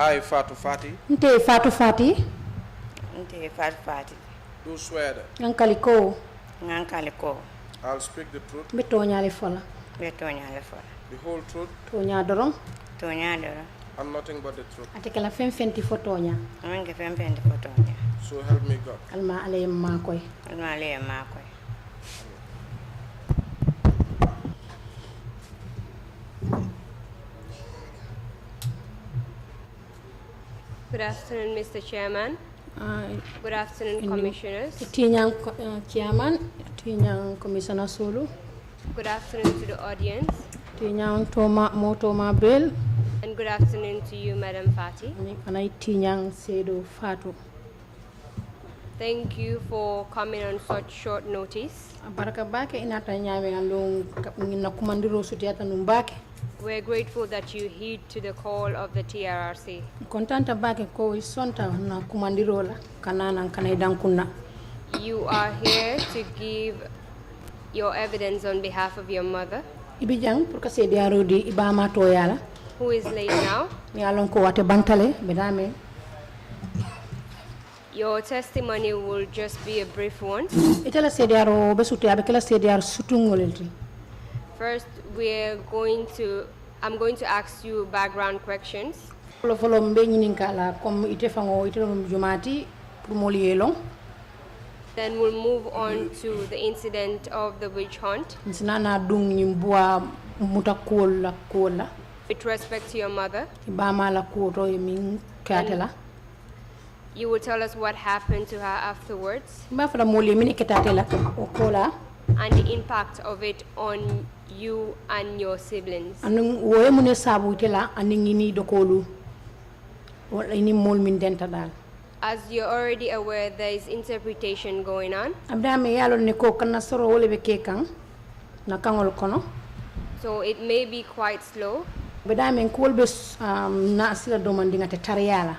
I, Fatou Fati. Nte Fatou Fati. Nte Fatou Fati. Do swear that. Ngankaliko. Ngankaliko. I'll speak the truth. Betonya le fola. Betonya le fola. The whole truth. Tonya dorong. Tonya dorong. And nothing but the truth. Atekela fenti fotonya. Mange fenti fotonya. So help me God. Alma ale makoy. Alma ale makoy. Good afternoon, Mr. Chairman. Good afternoon, Commissioners. Tinyang Chairman, Tinyang Commissioner Sulu. Good afternoon to the audience. Tinyang Motoma Bell. And good afternoon to you, Madam Fati. Anay Tinyang Sedo Fatou. Thank you for coming on such short notice. Baraka bake inata nyame andong na kumandiro sutiata numbake. We're grateful that you heed to the call of the TRRC. Kontanta bake ko isonta na kumandiro la kanana kanaidan kunna. You are here to give your evidence on behalf of your mother, Ibijang pour kase diaro di ibama to yala. who is late now. Mi alon ko wate bantale bedame. Your testimony will just be a brief one. Itala se diaro besuti abekela se diaro sutungolelti. First, I'm going to ask you background questions. Follow mbe nyininkala comme ite fango ite jumati pour molielong. Then we'll move on to the incident of the witch hunt. Nsinana dung nyimbua mutakola kola. With respect to your mother. Ibama la koto yemin katela. You will tell us what happened to her afterwards. Bafra moli mini ketatela okola. And the impact of it on you and your siblings. Anung woye mune sabu itela aningini dokolu. Wala ini mol min denta dal. As you're already aware, there is interpretation going on. Abdame yalo ne ko kana soro wole be kekang na kangol kono. So it may be quite slow. Bedame ko be na sila domandinga te tariala.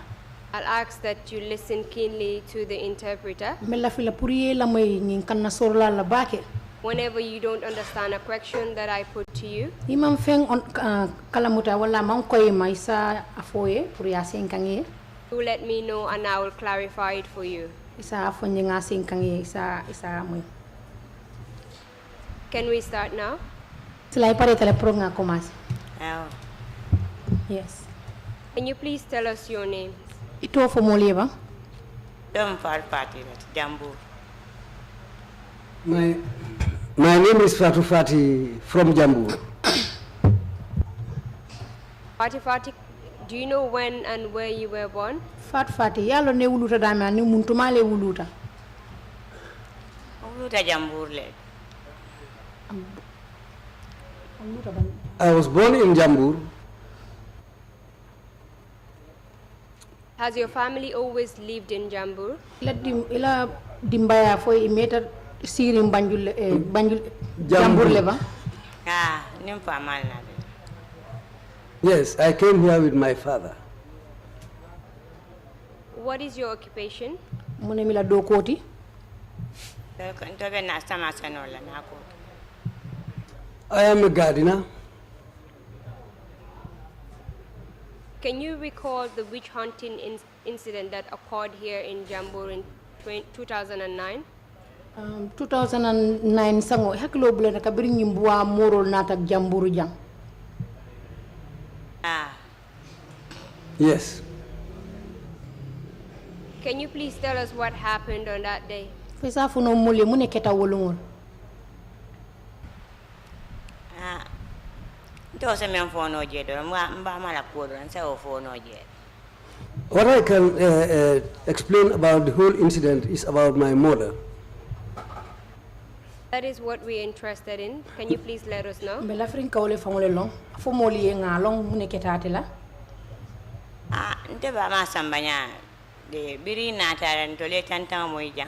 I'll ask that you listen keenly to the interpreter. Mela fila puriye la may ngin kana soro la bake. Whenever you don't understand a question that I put to you, Imam feng on kalamuta wala man koy maisa afoye puriya senkange. you let me know and I will clarify it for you. Isa afonye nga senkange isa moy. Can we start now? Sila ipare tele pro nga komasi. Yes. Can you please tell us your names? Ito fo molieba. Don't fall party Jambur. My name is Fatou Fati from Jambur. Fati, do you know when and where you were born? Fati, yalo ne wuluta dame ani muntuma le wuluta. Wuluta Jambur le. I was born in Jambur. Has your family always lived in Jambur? Ila dimbaya fo imeta sirim banjul Jambur leba. Nimpa malna. Yes, I came here with my father. What is your occupation? Mune mila do koti. I am a gardener. Can you recall the witch hunting incident that occurred here in Jambur in 2009? 2009 sango haklo bule ka biri nyimbuwa morol nata Jamburu jang. Yes. Can you please tell us what happened on that day? Fesa funo mule mune keta wolungol. What I can explain about the whole incident is about my mother. That is what we're interested in. Can you please let us know? Bela frin kawle fangole long. Fo moli nga long mune keta atela. Ndeba masambanya de biri nata ntole tanta moija.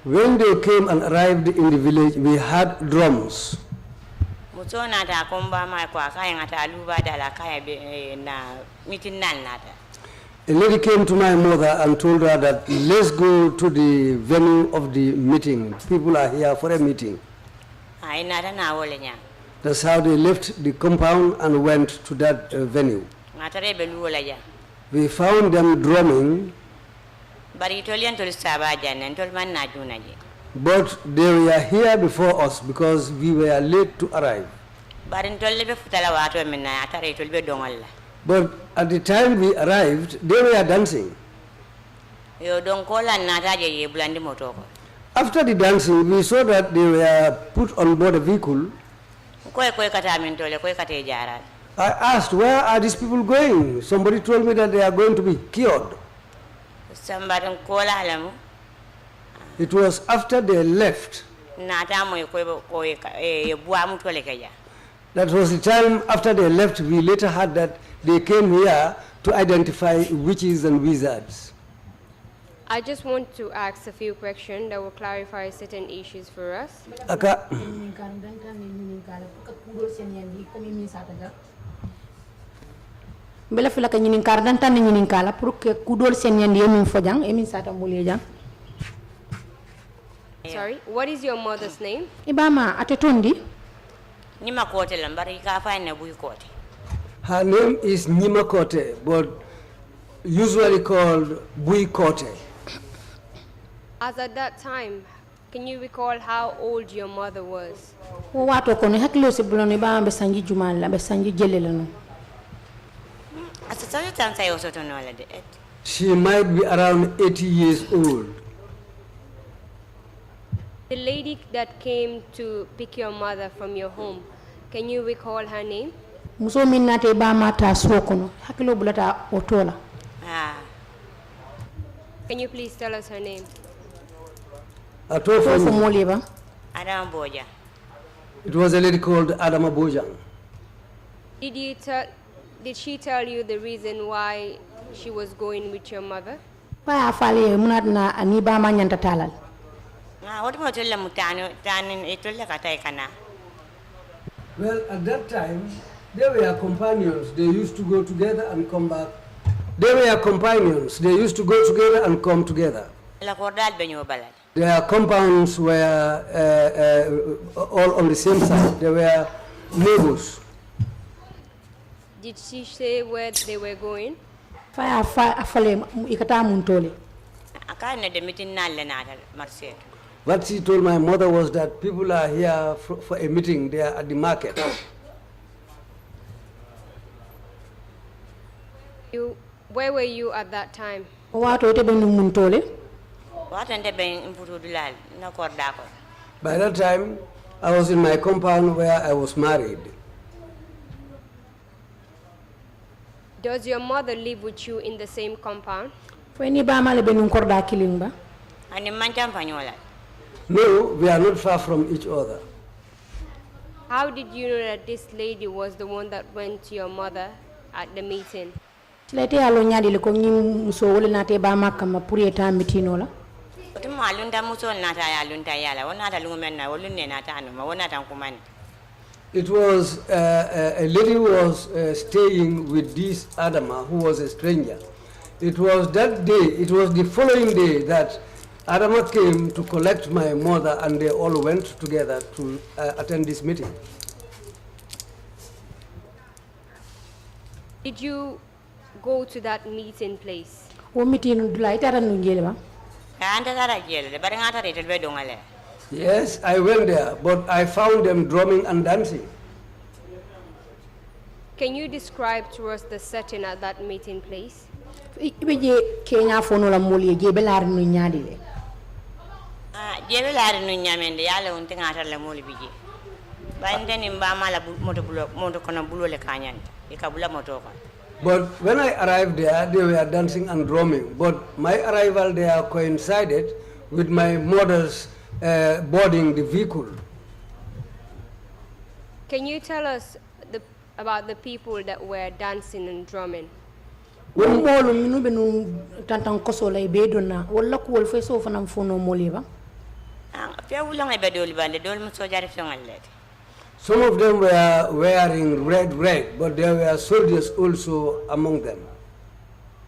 When they came and arrived in the village, we had drums. Mutona ta komba ma kwa kaya ngata aluba dala kaya na meeting nan nata. A lady came to my mother and told her that let's go to the venue of the meeting. People are here for a meeting. That's how they left the compound and went to that venue. We found them drumming, bari itolian tol sabaja nan tol man na juna je but they were here before us because we were late to arrive. bari tol be futala wato min na atare tol be dongol la But at the time we arrived, they were dancing. yo don kola na taje ye blandi moto ko After the dancing, we saw that they were put on board a vehicle. koy kata min tole koy kate jaral I asked, where are these people going? Somebody told me that they are going to be killed. somebody kola alamu It was after they left. nata moy koy e buamu tole kaya That was the time after they left, we later heard that they came here to identify witches and wizards. I just want to ask a few questions that will clarify certain issues for us. Aka, bela fula ka nyinin kar dan tan nyinin kala pour que kudol sen yandi emin fojang emin sata mbole jang. Sorry, what is your mother's name? Ibama atetondi nima kote la bari ka fa na buy kote her name is Nima Kote, but usually called Bui Kote. As at that time, can you recall how old your mother was? wo wato kono hakilo se buloni ba be sanji jumal la be sanji jelele no asa tayo tan sayo soto no la de She might be around 80 years old. The lady that came to pick your mother from your home, can you recall her name? muso min nate ba mata so kono hakilo bulata otola ah Can you please tell us her name? to fo mole ba adam boja It was a lady called Adama Bojang. Did she tell you the reason why she was going with your mother? pa afale munat na ani ba ma nyanta talal ah wodi mo tolla mutano tanin e tolla kata kana Well, at that time, they were companions. They used to go together and come back. They were companions. They used to go together and come together. la kordal be nyo balal Their compounds were all on the same side. They were neighbors. Did she say where they were going? fa afale ikata mun tole aka ne de mitin na le na marché What she told my mother was that people are here for a meeting. They are at the market. Where were you at that time? wato ite be mun tole watan de be imputu dulal na korda ko By that time, I was in my compound where I was married. Does your mother live with you in the same compound? fo ni ba male be nun korda killing ba ani manjam fanyola No, we are not far from each other. How did you know that this lady was the one that went to your mother at the meeting? silete alo nyaadi le ko nyi muso wala nate ba makka ma pour eta mitino la oto mo alunda muso nata ya alunda yala wona ta lungu men na wolunne nata anu ma wona tan kumani It was a lady who was staying with this Adama, who was a stranger. It was that day, it was the following day that Adama came to collect my mother and they all went together to attend this meeting. Did you go to that meeting place? wo mitino dula ita ran ngele ba anda tara jele de bari ngata retel be dongale Yes, I went there, but I found them drumming and dancing. Can you describe to us the setting at that meeting place? ibe je kenya fono la moli je be lar nu nyaadi le ah jebe laare nu nyamende yalla on te ngata la moli bije bande ni mbama la moto kono bulole kanyanta e kabula moto ko But when I arrived there, they were dancing and drumming. But my arrival there coincided with my mother's boarding the vehicle. Can you tell us about the people that were dancing and drumming? wo molu minu be nu tantan koso lay be donna wala ko wol fe so fanam fono moli ba ah fe wula ngai be dol bande dol mo so jare fengallete Some of them were wearing red, but there were soldiers also among them.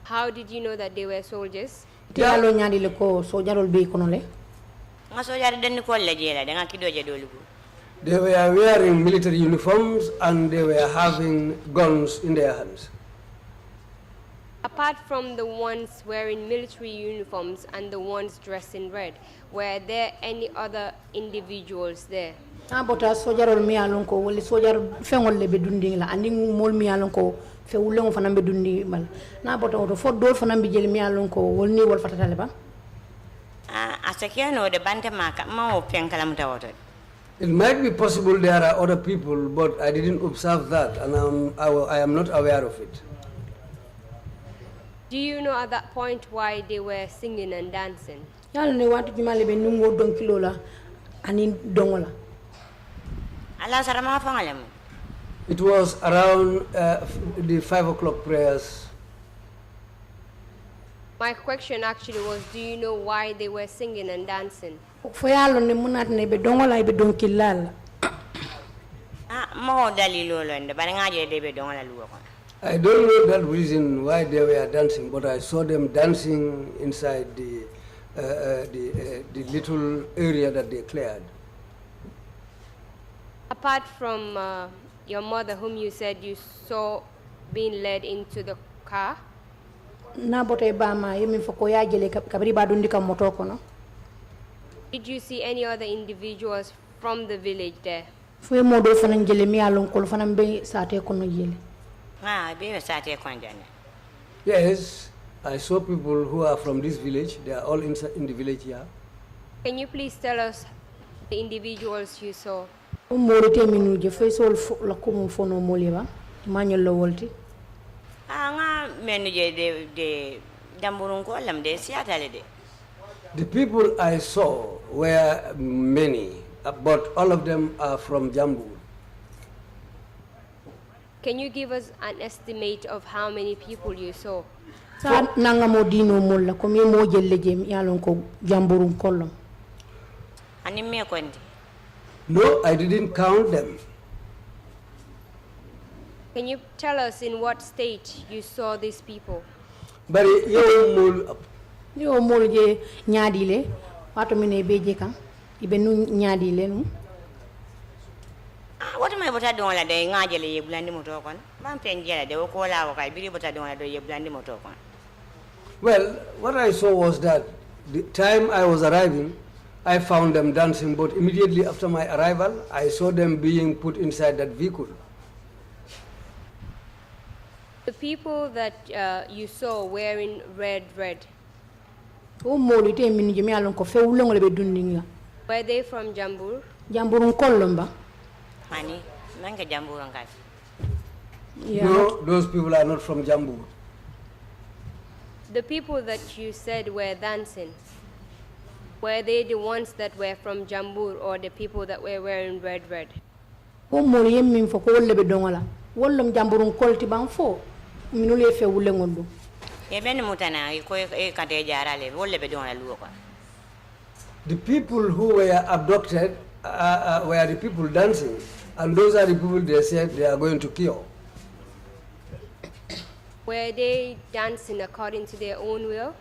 How did you know that they were soldiers? te alo nyaadi le ko so jarol be kono le nga so jare den ko la jela de nga kidoje dolugo They were wearing military uniforms and they were having guns in their hands. Apart from the ones wearing military uniforms and the ones dressed in red, were there any other individuals there? Na bota sojarol mi alon ko wala sojar fengol le be dundi la andi mol mi alon ko fe wulengo fana be dundi mal na bota oto fo dol fana be jeli mi alon ko wol ni wol fatata le ba asakiano de bante maka ma o penkala mutawoto. It might be possible there are other people, but I didn't observe that, and I am not aware of it. Do you know at that point why they were singing and dancing? yalla ne watu jumale be nungo don kilo la ani dongola. Ala sarama fangalem. It was around the 5 o'clock prayers. My question actually was, do you know why they were singing and dancing? Fo yalla ne munat ne be dongola be don kilal. Mo dalilo londe bari ngaje de be dongola luwo ko. I don't know that reason why they were dancing, but I saw them dancing inside the little area that they cleared. Apart from your mother, whom you said you saw being led into the car, Na bota ba ma yemi fo ko ya jele kabri ba dundi kam moto ko no. did you see any other individuals from the village there? Fo mo do fana jele mi alon ko fana be sate ko no jele. Be sate ko njane. Yes, I saw people who are from this village. They are all in the village here. Can you please tell us the individuals you saw? O mo do te minu je fo sol la ko mo fo no moli ba mañol la wolti. Nga menu je de Jamburun ko lam de siatale de. The people I saw were many, but all of them are from Jambur. Can you give us an estimate of how many people you saw? Sa nanga mo dino mol la ko mi mo jelle je mi alon ko jamburun kollom. Ani me ko ndi. No, I didn't count them. Can you tell us in what state you saw these people? But Yo mol je nyaadi le wato mi ne beje kan ibe nu nyaadi le nu. Wata mai bota don la de ngaje le yeblandi moto kon. Man penjela de ko la ko biri bota don la do yeblandi moto kon. Well, what I saw was that the time I was arriving, I found them dancing, but immediately after my arrival, I saw them being put inside that vehicle. The people that you saw wearing red, O mol te min je mi alon ko fe wulongo le be dundi la. were they from Jambur? Jamburun kollom ba. Ani nanga Jamburun ka. Yeah. No, those people are not from Jambur. The people that you said were dancing, were they the ones that were from Jambur or the people that were wearing red? O mol yem min fo ko wolle be dongola. Wollom jamburun kolti ban fo minule fe wulengo do. E ben mutana ko e kate jarale wolle be don la luwo ko. The people who were abducted were the people dancing, and those are the people they said they are going to kill. Were they dancing according to their own will?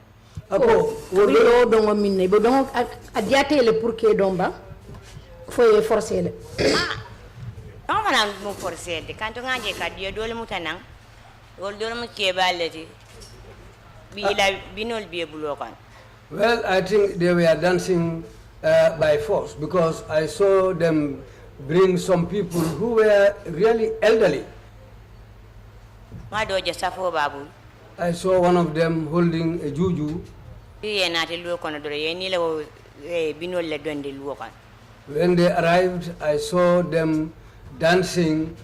Wo dongo minne bo dongo adiate le pour que domba fo e forcer le. Non mana mo forcer de kanto ngaje ka dio dole mutana wol dole mo ke balati bi la binol bi bulo kan. Well, I think they were dancing by force because I saw them bring some people who were really elderly. Ma do je safo babu. I saw one of them holding a juju. Ye na te luwo kono do ye ni le binol le donde luwo kan. When they arrived, I saw them dancing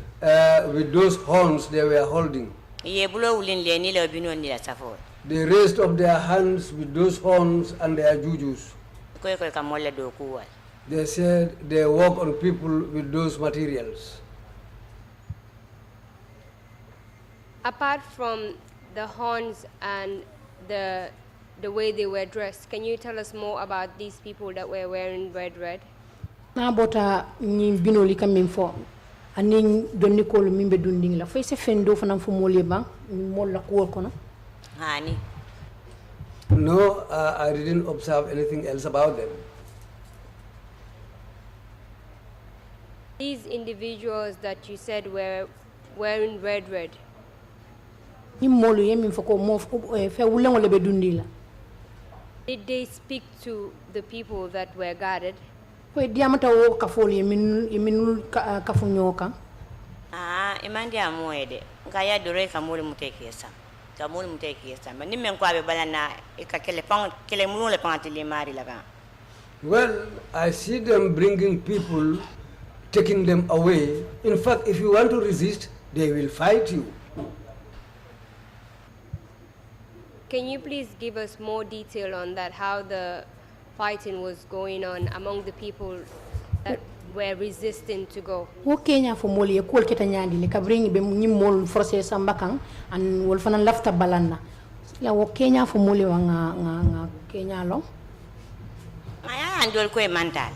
with those horns they were holding. Ye bulo wulin le ni le binol ni la safo. They raised up their hands with those horns and their jujus. Ko ko ka molle do kuwal. They said they work on people with those materials. Apart from the horns and the way they were dressed, can you tell us more about these people that were wearing red? Na bota ni binoli kam min fo ani donni ko min be dunding la fay se fendo fanam fo molé ba mol la ko kono. Hani. No, I didn't observe anything else about them. These individuals that you said were wearing red, molu yemi foko mo fe wulengo lebe dundila. Did they speak to the people that were guarded? Ko diamata wo kafoli yemin kafunyoka. Imandi amoede. Ngaya dore kamuli mutekesa. Kamuli mutekesa. Mani menkwa be balana ikakele pang kele mulu le pangati mari laga. Well, I see them bringing people, taking them away. In fact, if you want to resist, they will fight you. Can you please give us more detail on that, how the fighting was going on among the people that were resisting to go? Wo Kenya fo moli e kol keta nyandi le kabringi be nyim mol forcé sambakan an wol fana lafta balanna. La wo Kenya fo moli wa nga Kenya lo. Aya andol ko e mental.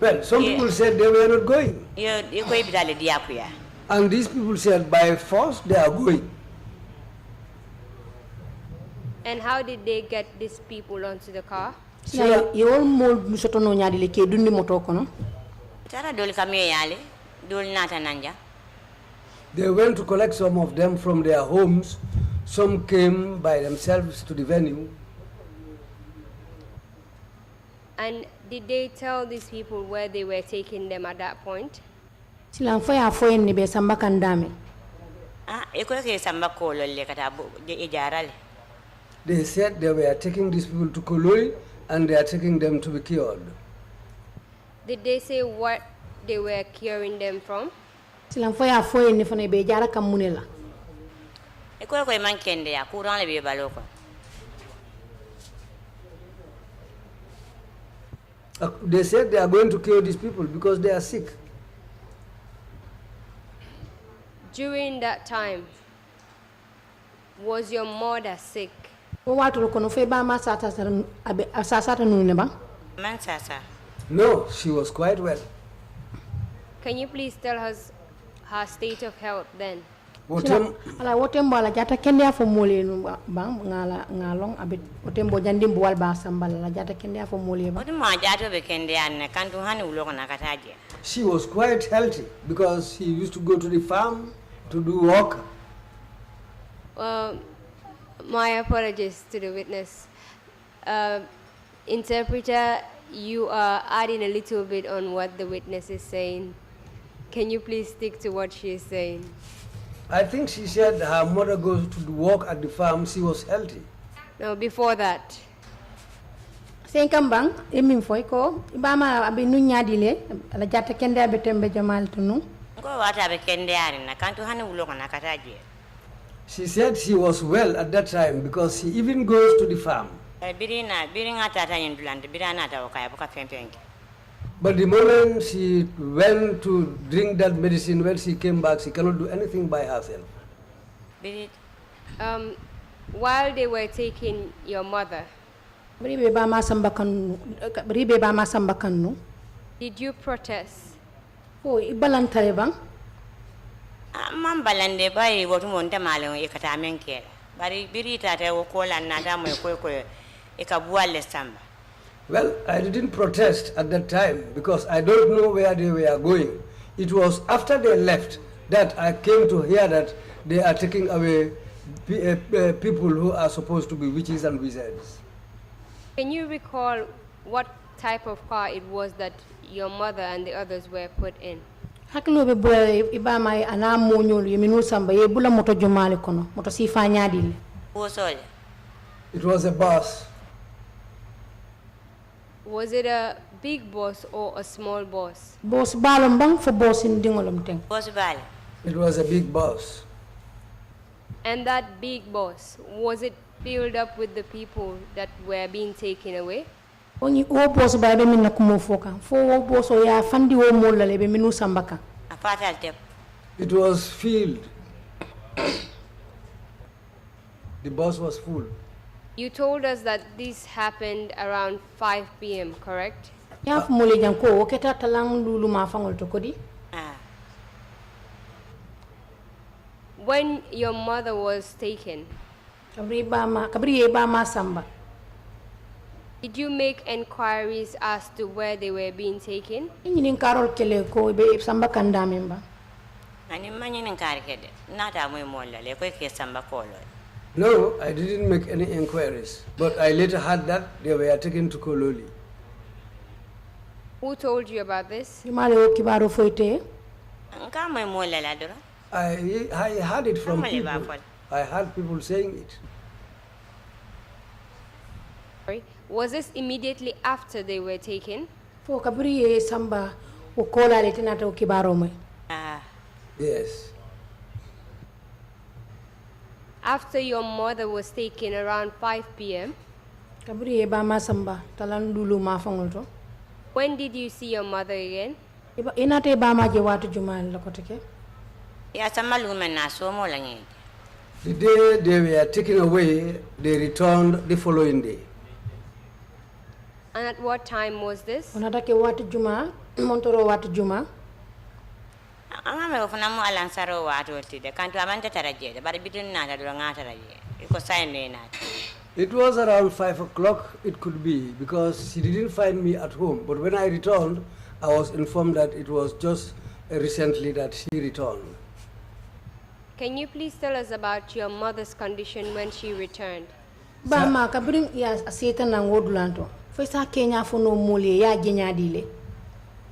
Well, some people said they were not going. You ko ibidale diakuya. And these people said by force they are going. And how did they get these people onto the car? La yol mol musoto no nyadi le ke dundi moto kono. Tara dol kamyo yale, dol nata nanja. They went to collect some of them from their homes. Some came by themselves to the venue. And did they tell these people where they were taking them at that point? Silan faya foyen ni be sambakan dame. Eko ke samba kolo le kata ijarale. They said they were taking these people to Koloi and they are taking them to be cured. Did they say what they were curing them from? Silan faya foyen ni fana be jara kamunela. Eko ko man kende ya kuran le be baloko. They said they are going to cure these people because they are sick. During that time, was your mother sick? Wo watu kono fe ba ma sata nune ba? Man sasa. No, she was quite well. Can you please tell us her state of health then? Ala wotembo ala jata kende afo mole no ba ngala ngalong abit wotembo jandim buwal ba sambal la jata kende afo mole ba. Odi ma jato be kende anne kantu hani ulo na kataje. She was quite healthy because she used to go to the farm to do work. My apologies to the witness. Interpreter, you are adding a little bit on what the witness is saying. Can you please stick to what she is saying? I think she said her mother goes to work at the farm. She was healthy. No, before that. Senkambang emin foy ko ibama abi nunya dile ala jata kende abetembe jamal tunu. Ko wata be kende ari na kantu hani ulo na kataje. She said she was well at that time because she even goes to the farm. Biringa tata yindulande birana ta wakaya buka fempenke. But the moment she went to drink that medicine, when she came back, she cannot do anything by herself. While they were taking your mother, did you protest? Oh, ibalantare bang? Mambalande bai wotu monte malo ikata menkela. Bari birita te wokola nada mo ko ikabuale samba. Well, I didn't protest at that time because I don't know where they were going. It was after they left that I came to hear that they are taking away people who are supposed to be witches and wizards. Can you recall what type of car it was that your mother and the others were put in? Hakilo be bula ibama ana monyol yeminu samba ye bula moto jomale kono moto sifa nyadile. It was a bus. Was it a big bus or a small bus? Bus balom bang for bus in dingolom teng. Bus bal. It was a big bus. And that big bus, was it filled up with the people that were being taken away? Only o bus ba be minna kumo foka. Fo bus o ya fandi o molla le be minu sambaka. Afatal tep. It was filled. The bus was full. You told us that this happened around 5 p.m., correct? Ya fumole janko o keta talang lulu ma fangol to kodi. When your mother was taken, kabri ba ma samba. Did you make enquiries as to where they were being taken? Ingin karol kele ko be samba kanda memba. Ani manyin karkede. Nata moy molla le koy ke samba kolo. No, I didn't make any inquiries, but I later heard that they were taken to Kololi. Who told you about this? Jumale o kibaro foite. Nka moy molla la doro. I heard it from Normally, people. Bafol. I heard people saying it. Sorry. Was this immediately after they were taken? Fo kabri e samba o kola le tinata o kibaro moy. Ah. Yes. After your mother was taken around 5 p.m., Kabri e ba ma samba talan lulu ma fangol to. when did you see your mother again? Inate ba ma je watu jumal la ko teke. Ya sama lumen na so mo la ngi. The day they were taken away, they returned the following day. And at what time was this? Onata ke watu juma montoro watu juma. Anga me ofuna mo alansaro wato tide kanto amante taraje bari bidun na da dura ngata raje iko sign ne na. It was around 5 o'clock, it could be, because she didn't find me at home. But when I returned, I was informed that it was just recently that she returned. Can you please tell us about your mother's condition when she returned? Ba ma kabri ya aseta na ngodulanto. Fo sa Kenya fo no mole ya genya dile.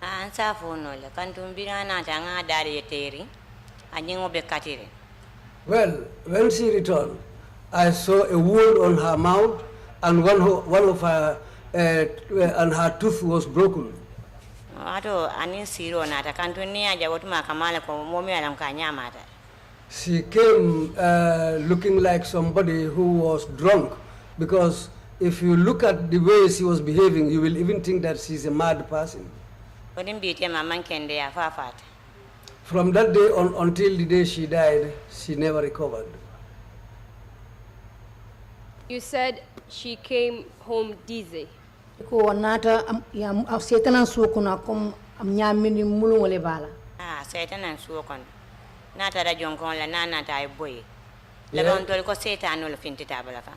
An sa fono le kanto mbira na ta nga dari yeteri anyingo be katire. Well, when she returned, I saw a wound on her mouth and one of her and her tooth was broken. Ato anin siro na ta kanto ni aja wotuma kamala ko momi alam ka nyama ta. She came looking like somebody who was drunk, because if you look at the way she was behaving, you will even think that she's a mad person. Odin biite maman kende ya fafat. From that day on until the day she died, she never recovered. You said she came home dizzy. Ko nata ya aseta na suko na kom am nyamini mulun wole bala. Ah setan nan suo kon. Nata da jonkon la nana ta ay boy. Le don tol ko setan no finti tabala fa.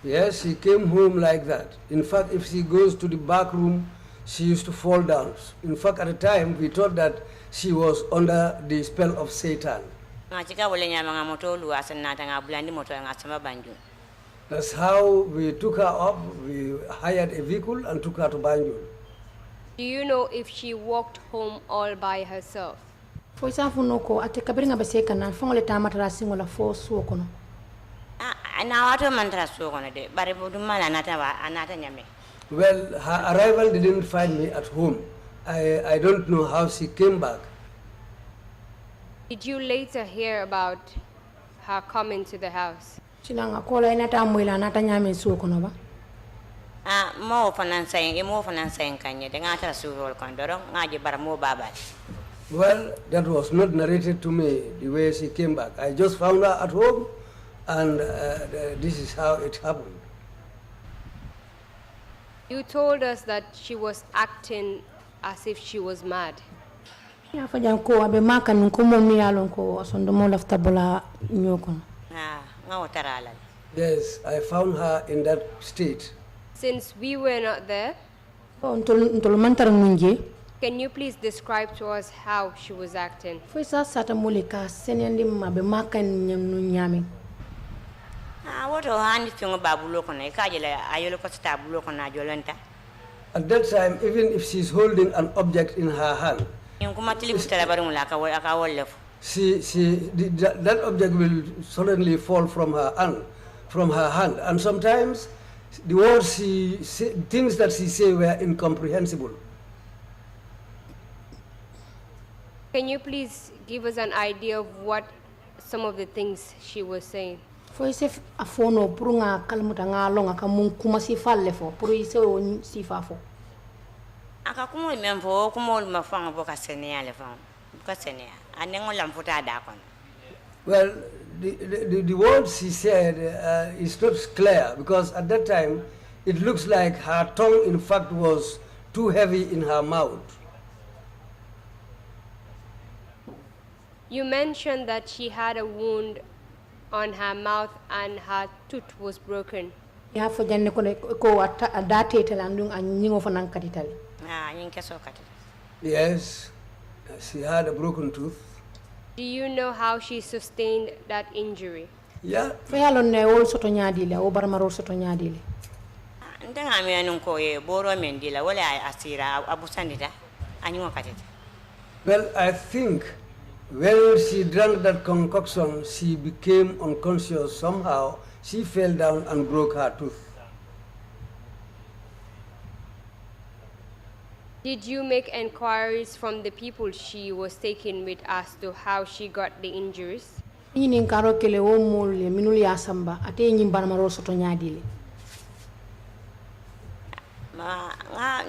Yes, she came home like that. In fact, if she goes to the back room, she used to fall down. In fact, at the time, we thought that she was under the spell of Satan. Ngachika wole nyama nga moto lu asan nata nga bulandi moto nga sama banju. That's how we took her up. We hired a vehicle and took her to Banjul. Do you know if she walked home all by herself? Fo sa fo no ko ate kabri nga baseka na fongole tamatara singola fo suko no. Ah na wato mantra suo kono de bari bodum mala anata nyame. Well, her arrival didn't find me at home. I don't know how she came back. Did you later hear about her coming to the house? Sinanga kola inata moila nata nyame suko no ba. Ah mo fanan saying kanye de ngata suo kon doro ngaji bar mo babal. Well, that was not narrated to me the way she came back. I just found her at home, and this is how it happened. You told us that she was acting as if she was mad. Ya fa jan ko abe maka nun ko mo mi yalon ko sondo mo lafta bola nyoko. Ah ngaw tarala. Yes, I found her in that state. Since we were not there, O ntol mantar nunje. can you please describe to us how she was acting? Fo sa sata molika senendi mabe maka nyam nyami. Ah woto handi fingo babulo kono e kaje la ayolo ko sta bulo kono ajolanta. At that time, even if she's holding an object in her hand, Nguma tili butala barum la ka wolle fu. that object will suddenly fall from her hand, and sometimes the words things that she say were incomprehensible. Can you please give us an idea of what some of the things she was saying? Fo se afono prunga kalmuta nga longa kamun kuma si falle fo pour ise o si fa fo. Aka kumo memfo kumo ma fanga boka senia le fanga. Boka senia. Anengo lamfuta da kon. Well, the words she said is not clear, because at that time it looks like her tongue in fact was too heavy in her mouth. You mentioned that she had a wound on her mouth and her tooth was broken. Ya fo janne ko date telandung an nyingo fo nan katital. Ah yin keso kati. Yes, she had a broken tooth. Do you know how she sustained that injury? Yeah. fo yalon ne wol soto nyaadile o barmaro soto nyaadile Ndanga mi anun ko e boro men dila wala asira abusandita anyuwa katete. Well, I think when she drank that concoction, she became unconscious somehow. She fell down and broke her tooth. Did you make enquiries from the people she was taken with as to how she got the injuries? ñinin karo kele wo molle minul ya samba ate ñim barmaro soto nyaadile Ma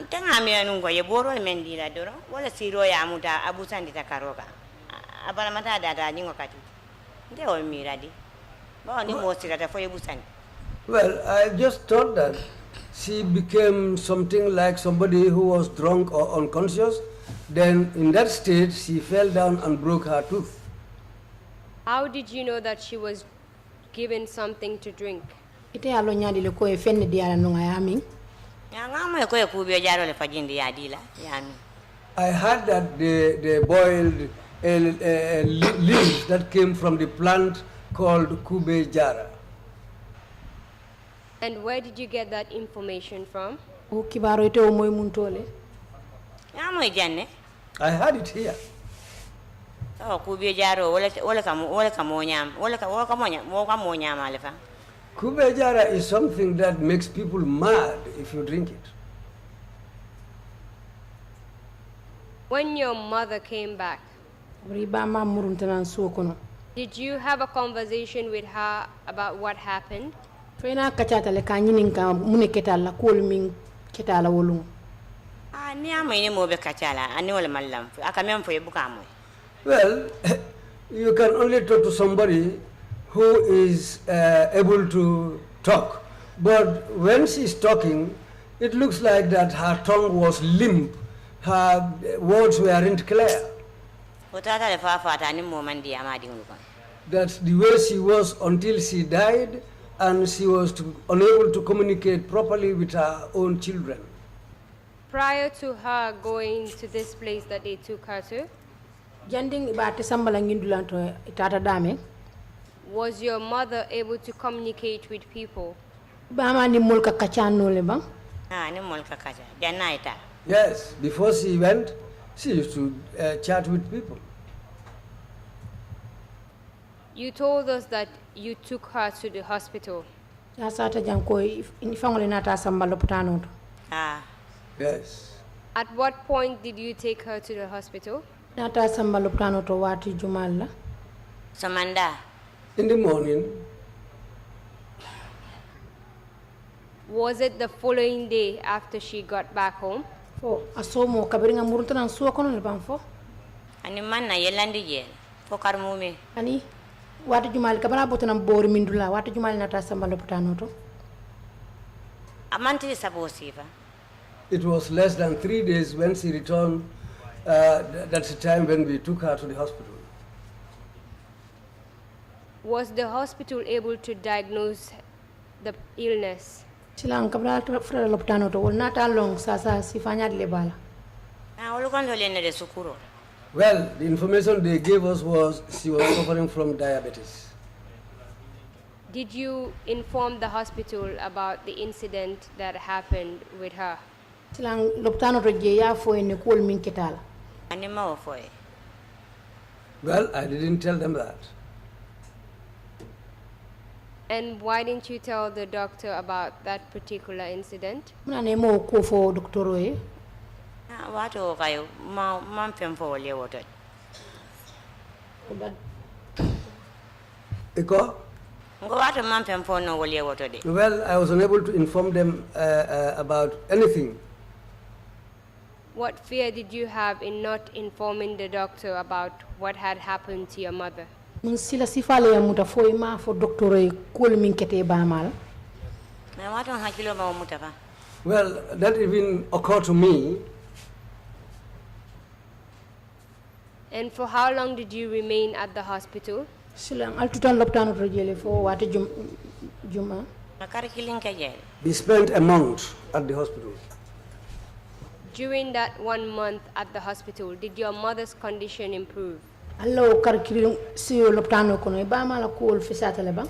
ndanga mi anun ko e boro men dila doro wala siro ya muta abusandita karoga. Abala mata dada nyuwa katete. Nde o miradi. Ba ni mo sirata fo e busandi. Well, I just thought that she became something like somebody who was drunk or unconscious. Then in that state, she fell down and broke her tooth. How did you know that she was given something to drink? ite yalo nyaadile ko e fenne di ala no ngayami Ya ngamo ko e kubi jaro le fajindi ya dila ya mi. I heard that they boiled leaves that came from the plant called kube jara. And where did you get that information from? o kibaro ite o moy muntole Ya mo janne. I heard it here. Oh kubi jaro wala kamo nyam wala mo nyam alefa. Kube jara is something that makes people mad if you drink it. When your mother came back, riba ma muruntanan suokono did you have a conversation with her about what happened? fena kacata le ka ñinin ka mune ketala ko min ketala wolum Ni amay ni mo be kachala ani wala mallam aka mem fo e buka moy. Well, you can only talk to somebody who is able to talk. But when she's talking, it looks like that her tongue was limp. Her words weren't clear. O tata le fa fata ni mo man di amadi ngul kon. That's the way she was until she died, and she was unable to communicate properly with her own children. Prior to her going to this place that they took her to, janding ibate sambala ngindulanto itata dame was your mother able to communicate with people? bama ni molka kacano le ba Ni mol ka kacha janna ita. Yes, before she went, she used to chat with people. You told us that you took her to the hospital. ya sata janko ifangole nata sambalo putano Yes. At what point did you take her to the hospital? nata sambalo putano to wati jumalla Samanda. In the morning, Was it the following day after she got back home? fo asomo kabiringa muruntanan suokono le ban fo Ani man na yelandi je. Fo karmume. ani wati jumal kabara botanam bor mindula wati jumal nata sambalo putano to Amanti saposiva. it was less than 3 days when she returned. That's the time when we took her to the hospital. Was the hospital able to diagnose the illness? silang kabara fra lo putano to wol nata long sasa sifanya le bala Olu kon dole ne de sukuro. Well, the information they gave us was she was suffering from diabetes. Did you inform the hospital about the incident that happened with her? silang loptano to je ya fo en ko min ketala Ani ma wo foye. Well, I didn't tell them that. And why didn't you tell the doctor about that particular incident? muna ne mo ko fo doktoro e Wato kayo man fem fo le woto. Iko? Ngo wato man fem fo no wole woto de. Well, I was unable to inform them about anything. What fear did you have in not informing the doctor about what had happened to your mother? mun sila sifale ya muta fo ma fo doktoro e ko min kete ba mal Na wato hakilo ma muta fa. Well, that even occurred to me. And for how long did you remain at the hospital? silang altutan loptano to jele fo wati juma Na kar kilin ka je. We spent a month at the hospital. During that 1 month at the hospital, did your mother's condition improve? allo karkiri si loptano kono ba mala ko fisata le ba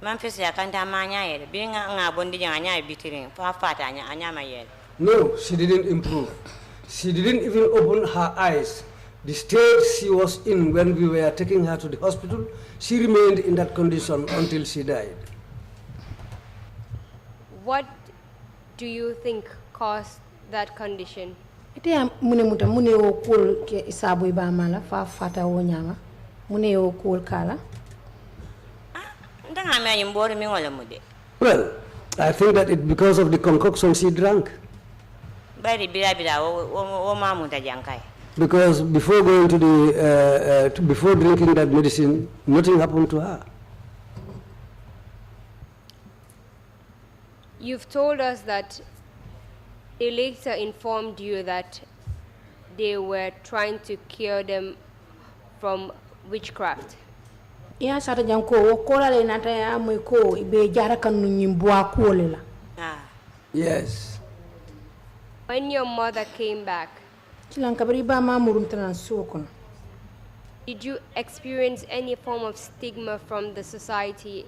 man fisa kanta manya yele bi nga bondi nya bitirin fa fata nya ma yele. No, she didn't improve. She didn't even open her eyes. The state she was in when we were taking her to the hospital, she remained in that condition until she died. What do you think caused that condition? ite mune o kol ke isabu ba mala fa fata wo nyama mune o kol kala ndanga me ay mbor mi wala mude. Well, I think that it because of the concoction she drank. Bari bila o mamu ta jankai. Because before going to the before drinking that medicine, nothing happened to her. You've told us that they later informed you that they were trying to cure them from witchcraft. ya sata janko wo kola le nata ya moy ko be jara kan nu nyimbo ko le la. Yes. When your mother came back, cilan kabri ba ma murum tan so kono did you experience any form of stigma from the society?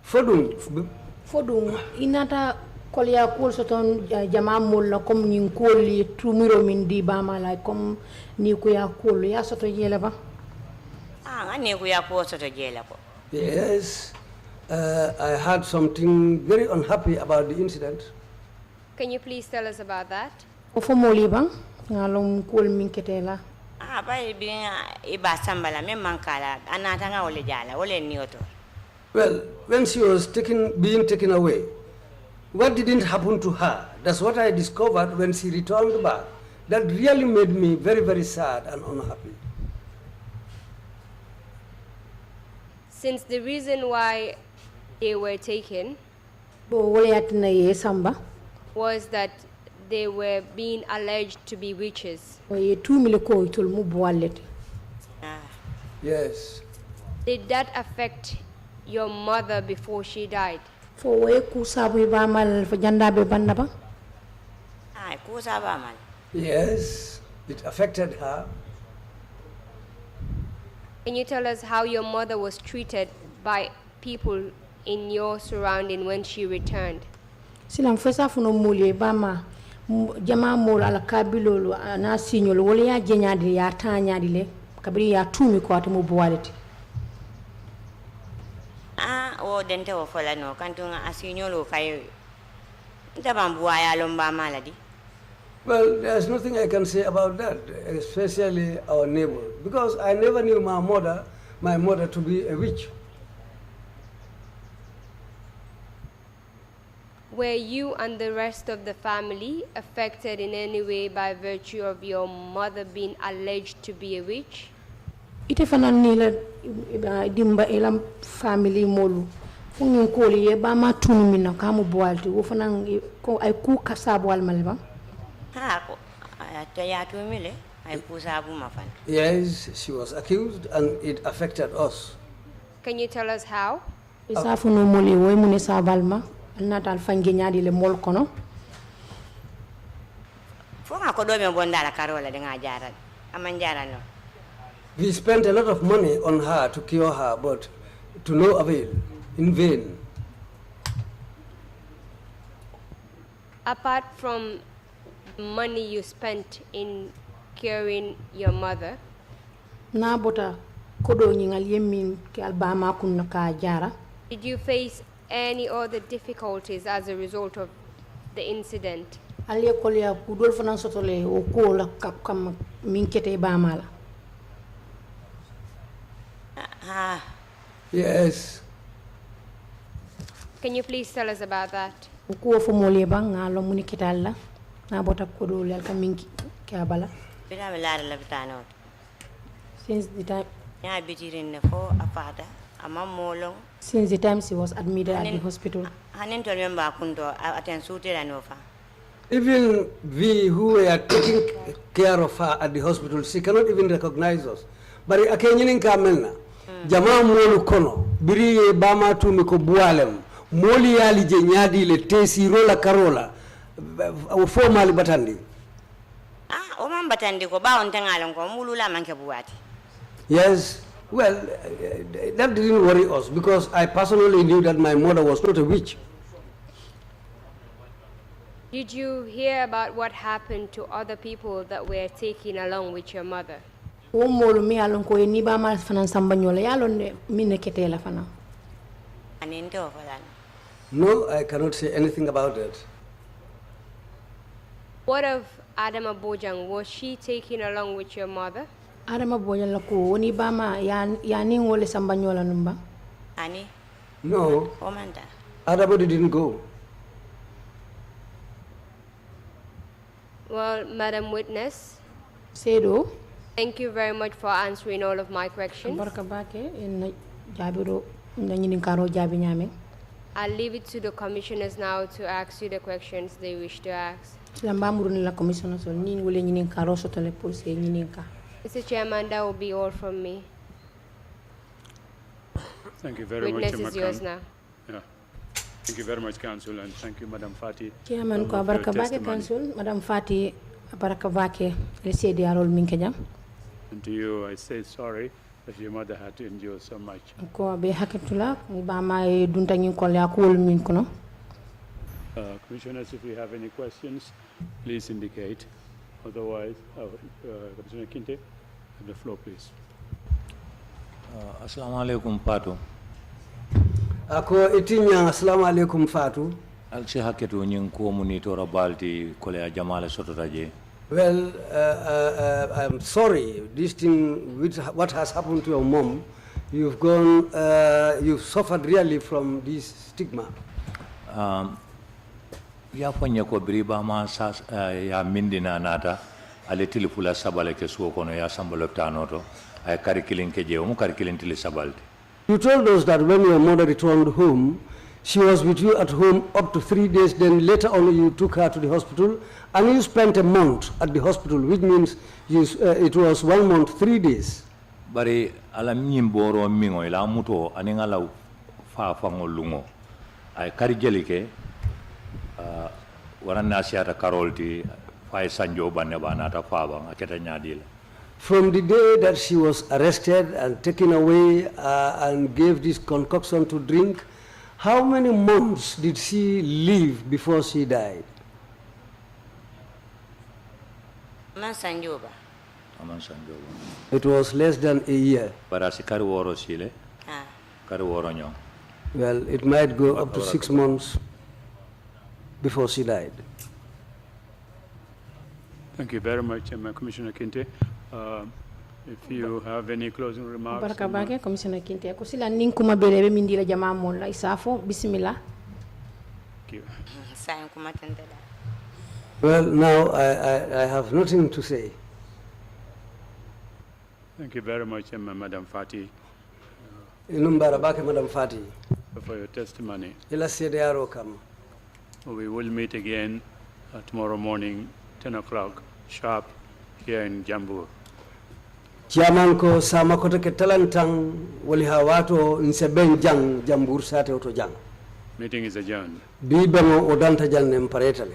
Fodum inata kolya kol soton jama mol la comme ni koli tumiro min di ba mala comme ni ko ya kol ya soto yela ba ngane ko ya ko soto jela ko. Yes, I had something very unhappy about the incident. Can you please tell us about that? Fo moli ba ngalom kol min ketela Bay bi e ba sambala me mankala anata nga wole jala wole ni oto. Well, when she was being taken away, what didn't happen to her? That's what I discovered when she returned back. That really made me very, very sad and unhappy. Since the reason why they were taken was that they were being alleged to be witches. Yes. Did that affect your mother before she died? Yes, it affected her. Can you tell us how your mother was treated by people in your surrounding when she returned? Silam fesa funo muli bama jama mol ala kabilolo na signol wala ya jenyadi ya tanyadi le kabri ya tumi ko atimo buwaleti o dente o fola no kanto asignolo kay tabambuwa ya lomba maladi. Well, there's nothing I can say about that, especially our neighbor, because I never knew my mother to be a witch. Were you and the rest of the family affected in any way by virtue of your mother being alleged to be a witch? Ite fanan ni la dimba elam family molu fungi koli ye ba ma tunu minna kamu boalti wo fanan ko ay ku kasabu al malba Yes, she was accused and it affected us. Can you tell us how? Isafuno moli wo mune sabalma natal fangi nyaadi le mol kono fonga ko do me bonda la karola de nga jaral aman jaral no. We spent a lot of money on her to cure her, but to no avail, in vain. Apart from money you spent in curing your mother, na bota kodo nyingal yemin ke albama kunna ka jara did you face any other difficulties as a result of the incident? aliye kolya kudol fanan sotole o ko la kam min kete ba mala. Yes. Can you please tell us about that? Ko fo mole ba ngalo muni kitalla na bota kodo lal kam min ke abala Bira lar la bitano. since the time Ya bitirin ne fo afada amamolo. Since the time she was admitted at the hospital. Hanin to member kundo aten sute la nofa. Even we who were taking care of her at the hospital, she cannot even recognize us. But akenyinin kamelna jama molu kono biri bama tumi ko bualem moli yali je nyadi le tesi rola karola o fo mali batandi O man batandi ko ba on tangalon ko mulula manke buwati. Yes, well, that didn't worry us because I personally knew that my mother was not a witch. Did you hear about what happened to other people that were taken along with your mother? wo molu mi alon ko ni ba ma fana sambanyola yalon ne mi ne ketela fana Anente ofalan. No, I cannot say anything about that. What of Adama Bojang? Was she taken along with your mother? adama bojan la ko woni ba ma ya ni ngole sambanyola numba Ani, No, omanta. Adama didn't go. Well, Madam Witness, sedo thank you very much for answering all of my questions. barka bake en jabiro na nyini karo jabi nyame I'll leave it to the commissioners now to ask you the questions they wish to ask. sila mbamuru ni la commissioner so ni ngole nyini karo so tele pour se nyini ka Mr. Chairman, that will be all from me. Thank you very Witness much, is yours now. Yeah. Thank you very much, Council, and thank you, Madam Fati. chairman ko for your barka bake testimony. council madame fati barka bake le sedi arol min kejam And to you, I say sorry that your mother had to endure so much. ko be hakitula ba ma dunta ngi ko la ko min kono Commissioners, if you have any questions, please indicate. Otherwise, Commissioner Kinte, have the floor, please. Assalamu alaikum Fatou. Ako itinya assalamu alaikum Fatou. Alsi haketu nyin ko monitora balti kole jamala sototaje. Well, I'm sorry. This thing, with what has happened to your mom, you've gone, you've suffered really from this stigma. Ya fanya ko briba ma sa ya mindina nata ale tilifula sabale ke suo kono ya sambalo tanoto ay karikilin ke je mu karikilin tili sabalti. You told us that when your mother returned home, she was with you at home up to 3 days, then later on you took her to the hospital, and you spent a month at the hospital, which means it was 1 month, 3 days. Bari ala nyimboro mingo ila muto aninga la fa fango lungo ay karijelike waran nasiata karolti fay sanjo banne banata faba aketa nyadila. From the day that she was arrested and taken away and gave this concoction to drink, how many months did she live before she died? Masanjoba. Aman sanjo. It was less than a year. Barasi kari woro sile Ah. kari woro nyong. Well, it might go up to 6 months before she died. Thank you very much, Commissioner Kinte. If you have any closing remarks. barka bake commissioner kinte ko sila nin kuma belebe min dila jama mon la isafo bismillah Thank you. Sayon kumatendela. Well, now I have nothing to say. Thank you very much, Madam Fati, Inumbara bake Madam Fati. for your testimony. Ila sedeyaro kam. We will meet again tomorrow morning, 10 o'clock sharp, here in Jambur. Chairman ko sama koto ke talantang wali hawato nseben jang Jambur sate oto jang. Meeting is adjourned. Bi bemo odanta janne mparetale.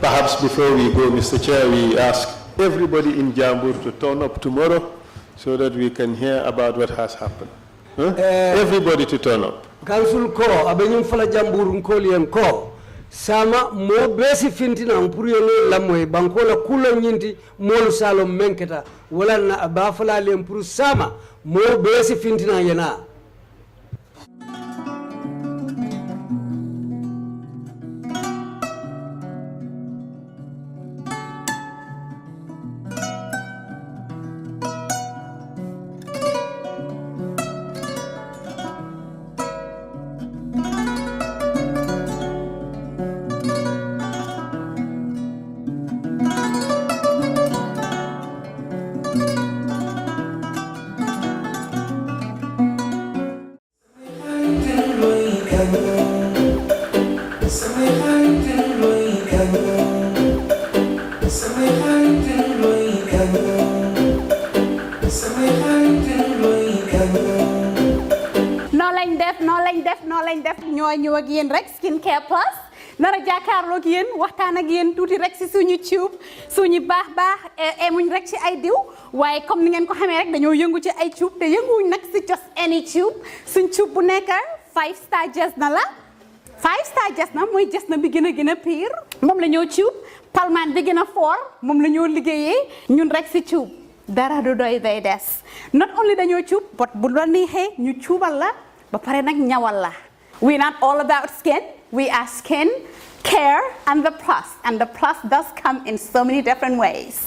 Perhaps before we go, Mr. Chair, we ask everybody in Jambur to turn up tomorrow so that we can hear about what has happened. Huh? Everybody to turn up. Council ko abenyum fala Jambur nkolien ko sama mo besi fintina mpuriyene lamoy bankola kulo nyinti molu salo menketa wala na abafala le mpuru sama mo besi fintina yana. noo lañ def ñoo ñëw ak yéen rek Skin Care Plus nara jàkkaarloo ak yéen waxtaan ak yéen tuuti rek si suñu tube suñu baax emuñ rek ci ay diw waaye comme ni ngeen ko xamee rek dañoo yëngu ci ay tube te yënguwuñ nag si just any tube suñ tube bu nekk 5-star Jesna la 5-star Jesna mooy Jesna bi gën a pire moom la ñoo tube palmaan bi gën a fort moom la ñoo liggéeyee ñun rek si tube dara du doy day des not only dañoo tube but bu la neexee ñu tuubal la ba pare nag ñawal la we're not all about skin we are skin care and the plus does come in so many different ways.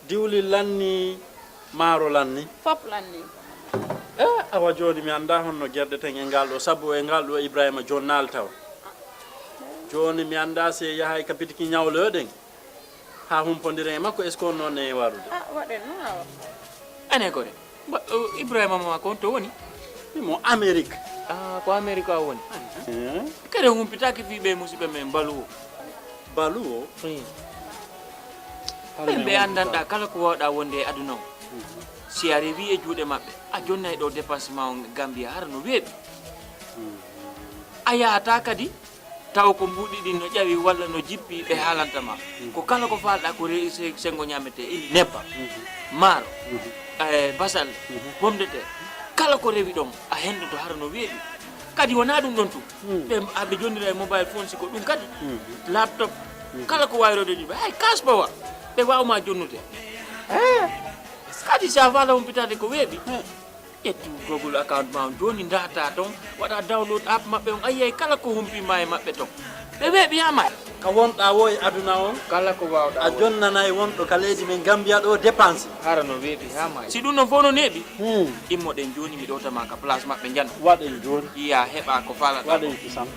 diwli lanni maaro lanni fop lanni awa joni mi anda honno gerdeten e ngal ɗo sabu e ngal ɗo Ibrahima jonnal taw joni mi anda se yahay ka bitiki ñawloyoɗen ha humpodire e makko est ce que on noon e warude waɗen no awa ane koye Ibrahima ma ko on to woni mo Amérique ko Amérique a woni kadi humpitaki fiɓe musidɓe men baluwo baluwo ɓe andanɗa kala ko wawɗa wonde e aduna o si a rewi e juuɗe maɓɓe a jonnay ɗo dépensement o Gambia hara no weeɓi a yahata kadi taw ko mbuɗi ɗi no ƴawi walla no jippi ɓe haalantama ko kala ko falɗa ko sengo ñamete ini nebba maaro basal pomme de terre kala ko rewi ɗon a hendoto hara no weeɓi kadi wona ɗum ɗon tu ɓe jonnira e mobile phone siko ɗum kadi laptop kala ko wayrode juɓe hay kaspawa ɓe wawma jonnude kadi sa fala humpitade ko weeɓi ƴettu Google account ma joni data ton waɗa download app maɓɓe on ayiyay kala ko humpima e maɓɓe ton ɓe weeɓi yama ka wonɗa wo e aduna on kala ko wawɗa a jonnanayi wonɗo ka leydi men Gambia ɗo dépense hara no weeɓi hama si ɗum noon fof no neeɓi immoɗen joni mi ɗowtama ka place maɓɓe jana waɗen joni yiya heeɓa ko falaɗa waɗen kisam